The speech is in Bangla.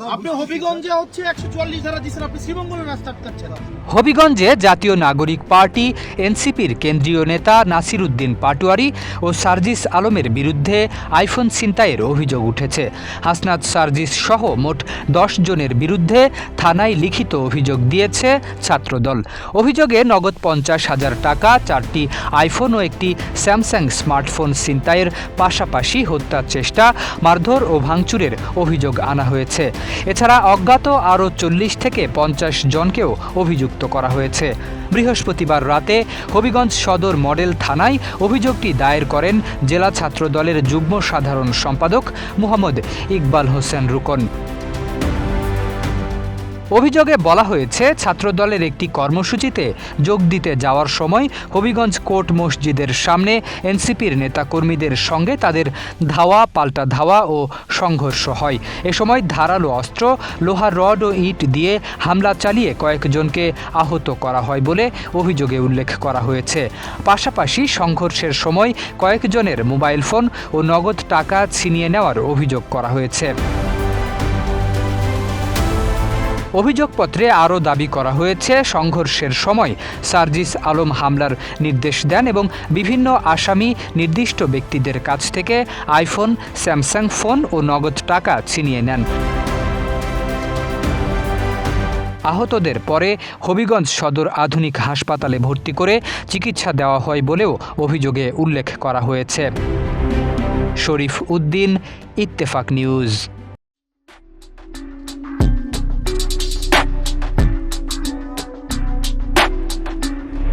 আপনি হবিগঞ্জে হচ্ছে 144 ধারা দিচ্ছেন, আপনি শ্রীমঙ্গলে রাস্তা আটকাচ্ছেন। হবিগঞ্জে জাতীয় নাগরিক পার্টি এনসিপির কেন্দ্রীয় নেতা নাসির উদ্দিন পাটোয়ারি ও সার্জিস আলমের বিরুদ্ধে আইফোন ছিনতাইয়ের অভিযোগ উঠেছে। হাসনাত সার্জিস সহ মোট 10 জনের বিরুদ্ধে থানায় লিখিত অভিযোগ দিয়েছে ছাত্রদল। অভিযোগে নগদ 50,000 টাকা, 4টি আইফোন ও একটি স্যামসাং স্মার্টফোন ছিনতাইয়ের পাশাপাশি হত্যার চেষ্টা, মারধর ও ভাঙচুরের অভিযোগ আনা হয়েছে। এছাড়া অজ্ঞাত আরও 40 থেকে 50 জনকেও অভিযুক্ত করা হয়েছে। বৃহস্পতিবার রাতে হবিগঞ্জ সদর মডেল থানায় অভিযোগটি দায়ের করেন জেলা ছাত্রদলের যুগ্ম সাধারণ সম্পাদক মোহাম্মদ ইকবাল হোসেন রুকন। অভিযোগে বলা হয়েছে, ছাত্রদলের একটি কর্মসূচিতে যোগ দিতে যাওয়ার সময় হবিগঞ্জ কোর্ট মসজিদের সামনে এনসিপির নেতাকর্মীদের সঙ্গে তাদের ধাওয়া পাল্টা ধাওয়া ও সংঘর্ষ হয়। এ সময় ধারালো অস্ত্র, লোহার রড ও ইট দিয়ে হামলা চালিয়ে কয়েকজনকে আহত করা হয় বলে অভিযোগে উল্লেখ করা হয়েছে। পাশাপাশি সংঘর্ষের সময় কয়েকজনের মোবাইল ফোন ও নগদ টাকা ছিনিয়ে নেওয়ার অভিযোগ করা হয়েছে। অভিযোগপত্রে আরও দাবি করা হয়েছে, সংঘর্ষের সময় সার্জিস আলম হামলার নির্দেশ দেন এবং বিভিন্ন আসামি নির্দিষ্ট ব্যক্তিদের কাছ থেকে আইফোন, স্যামসাং ফোন ও নগদ টাকা ছিনিয়ে নেন। আহতদের পরে হবিগঞ্জ সদর আধুনিক হাসপাতালে ভর্তি করে চিকিৎসা দেওয়া হয় বলেও অভিযোগে উল্লেখ করা হয়েছে। শরীফ উদ্দিন, ইত্তেফাক নিউজ।